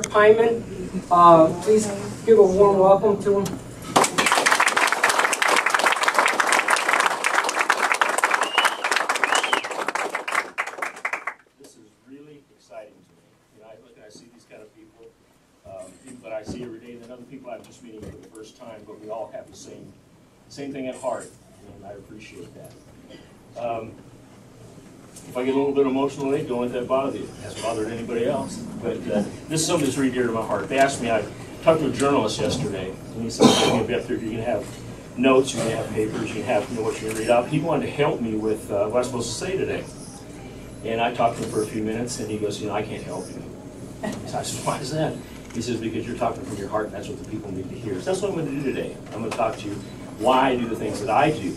Peyman, please give a warm welcome to him. This is really exciting to me. You know, I look and I see these kind of people, people that I see every day, and then other people I'm just meeting for the first time, but we all have the same thing at heart, and I appreciate that. If I get a little bit emotional today, don't let that bother you. It hasn't bothered anybody else. But this is something that's really dear to my heart. They asked me, I talked to a journalist yesterday, and he said, Beth, you can have notes, you can have papers, you can have what you can read out. He wanted to help me with what I'm supposed to say today. And I talked to him for a few minutes, and he goes, I can't help you. So I said, why is that? He says, because you're talking from your heart, and that's what the people need to hear. So that's what I'm going to do today. I'm going to talk to you why I do the things that I do.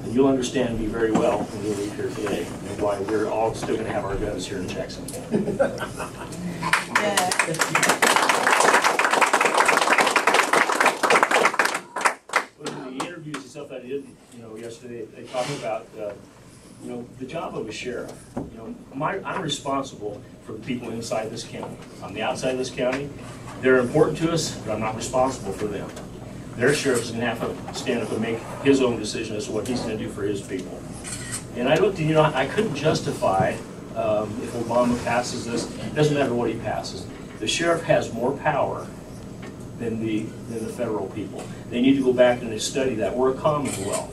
And you'll understand me very well when you leave here today, and why we're all still going to have our guns here in Jackson County. Well, the interviews and stuff I did, yesterday, they talked about, the job of a sheriff. I'm responsible for the people inside this county. On the outside of this county, they're important to us, but I'm not responsible for them. Their sheriff is going to have to stand up and make his own decision as to what he's going to do for his people. And I looked, and I couldn't justify if Obama passes this. It doesn't matter what he passes. The sheriff has more power than the federal people. They need to go back and study that. We're a commonwealth.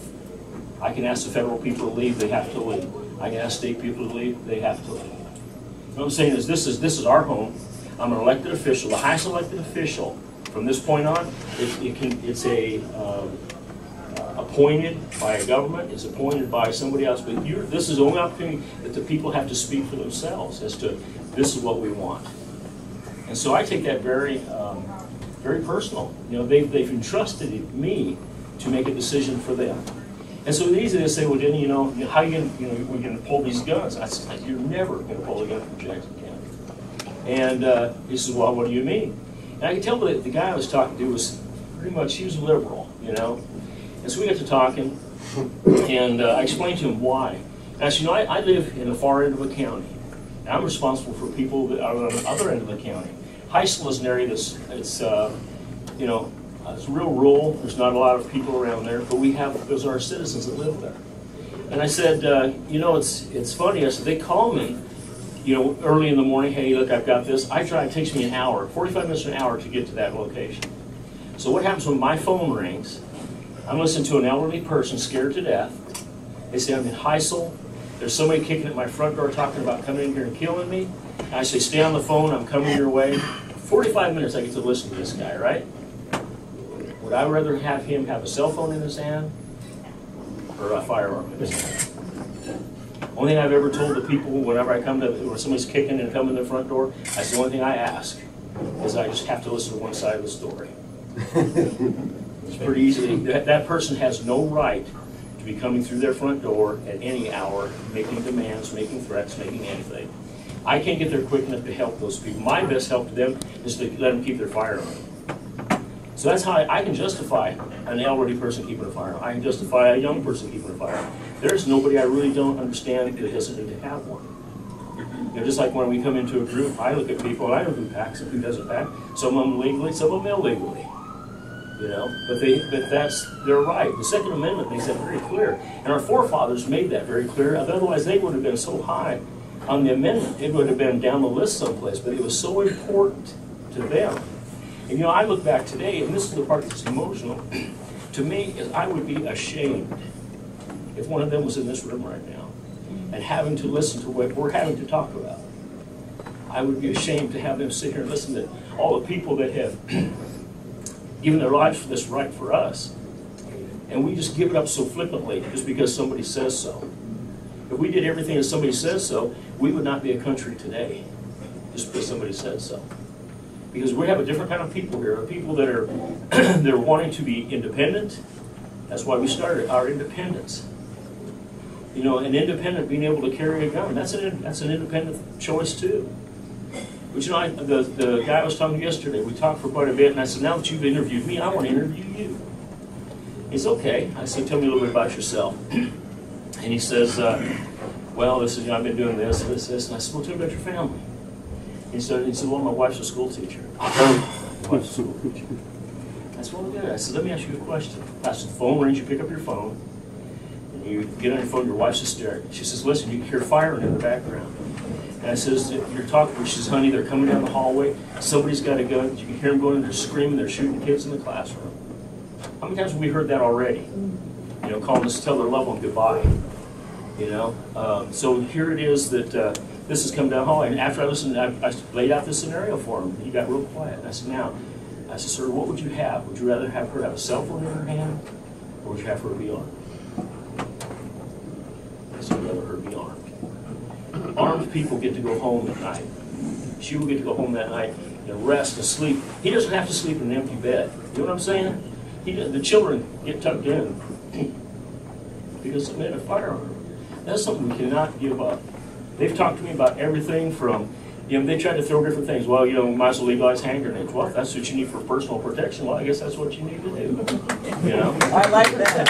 I can ask the federal people to leave; they have to leave. I can ask state people to leave; they have to leave. What I'm saying is, this is our home. I'm an elected official, the highest elected official. From this point on, it's appointed by a government, it's appointed by somebody else, but this is the only opportunity that the people have to speak for themselves as to this is what we want. And so I take that very, very personal. They've entrusted me to make a decision for them. And so it's easy to say, well, Denny, how are you we're going to pull these guns? I said, you're never going to pull a gun from Jackson County. And he said, well, what do you mean? And I could tell that the guy I was talking to was pretty much, he was liberal, And so we got to talking, and I explained to him why. And I said, I live in the far end of a county. And I'm responsible for people that are on the other end of the county. Heisel is an area that's, it's real rural. There's not a lot of people around there, but those are our citizens that live there. And I said, it's funny. I said, they call me, early in the morning, hey, look, I've got this. I drive, it takes me an hour, 45 minutes to an hour to get to that location. So what happens when my phone rings? I'm listening to an elderly person scared to death. They say, I'm in Heisel. There's somebody kicking at my front door talking about coming in here and killing me. And I say, stay on the phone, I'm coming your way. 45 minutes I get to listen to this guy, right? Would I rather have him have a cell phone in his hand or a firearm in his hand? Only thing I've ever told the people whenever I come to, when somebody's kicking and coming to the front door, that's the only thing I ask, is I just have to listen to one side of the story. It's pretty easy. That person has no right to be coming through their front door at any hour, making demands, making threats, making anything. I can't get there quick enough to help those people. My best help to them is to let them keep their firearm. So that's how I can justify an elderly person keeping a firearm. I can justify a young person keeping a firearm. There's nobody I really don't understand that doesn't need to have one. Just like when we come into a group, I look at people, and I know who packs and who doesn't pack. Some of them legally, some of them illegally. But that's their right. The Second Amendment makes that very clear. And our forefathers made that very clear. Otherwise, they would have been so high on the amendment, it would have been down the list someplace. But it was so important to them. And I look back today, and this is the part that's emotional, to me, is I would be ashamed if one of them was in this room right now and having to listen to what we're having to talk about. I would be ashamed to have them sit here and listen to all the people that have given their lives for this right for us. And we just give it up so flippantly just because somebody says so. If we did everything as somebody says so, we would not be a country today just because somebody says so. Because we have a different kind of people here, people that are they're wanting to be independent. That's why we started our independence. An independent being able to carry a gun, that's an independent choice too. But the guy I was talking to yesterday, we talked for quite a bit, and I said, now that you've interviewed me, I want to interview you. He said, okay. I said, tell me a little bit about yourself. And he says, well, I've been doing this. And I said, well, tell me about your family. He said, well, my wife's a school teacher. My wife's a school teacher. I said, well, good. I said, let me ask you a question. I said, the phone rings, you pick up your phone, and you get on your phone, your wife's hysterical. She says, listen, you can hear firing in the background. And I says, you're talking, she says, honey, they're coming down the hallway, somebody's got a gun, you can hear them going, they're screaming, they're shooting kids in the classroom. How many times have we heard that already? You know, calling us to tell their loved one goodbye. You know, so here it is that this has come down the hallway, and after I listened, I laid out this scenario for him. He got real quiet. And I said, now, I said, sir, what would you have? Would you rather have her have a cell phone in her hand, or would you have her be armed? I said, I'd rather her be armed. Armed people get to go home at night. She will get to go home that night and rest and sleep. He doesn't have to sleep in an empty bed. You know what I'm saying? The children get tucked in because they had a firearm. That's something we cannot give up. They've talked to me about everything from, you know, they tried to throw different things. Well, you know, might as well legalize hand grenades. Well, if that's what you need for personal protection, well, I guess that's what you need to do. You know? I like that.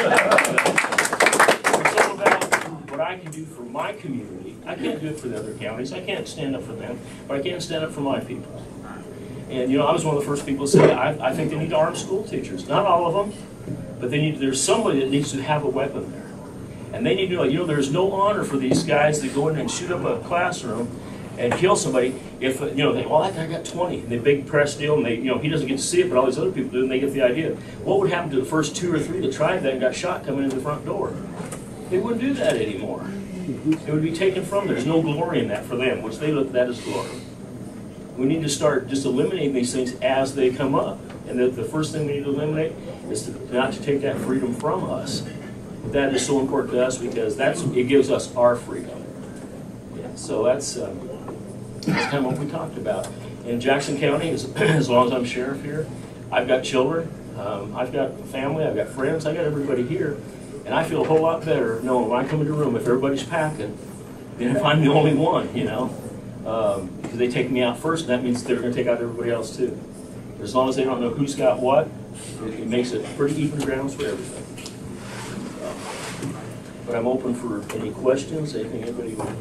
It's all about what I can do for my community. I can't do it for the other counties. I can't stand up for them, but I can stand up for my people. And, you know, I was one of the first people to say, I think they need to arm school teachers. Not all of them, but they need. There's somebody that needs to have a weapon there. And they need to know, you know, there's no honor for these guys that go in and shoot up a classroom and kill somebody if, you know, well, that guy got 20, and the big press deal, and they, you know, he doesn't get to see it, but all these other people do, and they get the idea. What would happen to the first 2 or 3 that tried that and got shot coming in the front door? They wouldn't do that anymore. It would be taken from them. There's no glory in that for them, which they look at that as glory. We need to start just eliminating these things as they come up. And the first thing we need to eliminate is not to take that freedom from us. But that is so important to us because it gives us our freedom. So that's kind of what we talked about. In Jackson County, as long as I'm sheriff here, I've got children, I've got family, I've got friends, I've got everybody here. And I feel a whole lot better knowing when I come into a room, if everybody's packing, than if I'm the only one, you know. Because they take me out first, and that means they're going to take out everybody else too. But as long as they don't know who's got what, it makes it pretty even grounds for everything. But I'm open for any questions, anything anybody wants.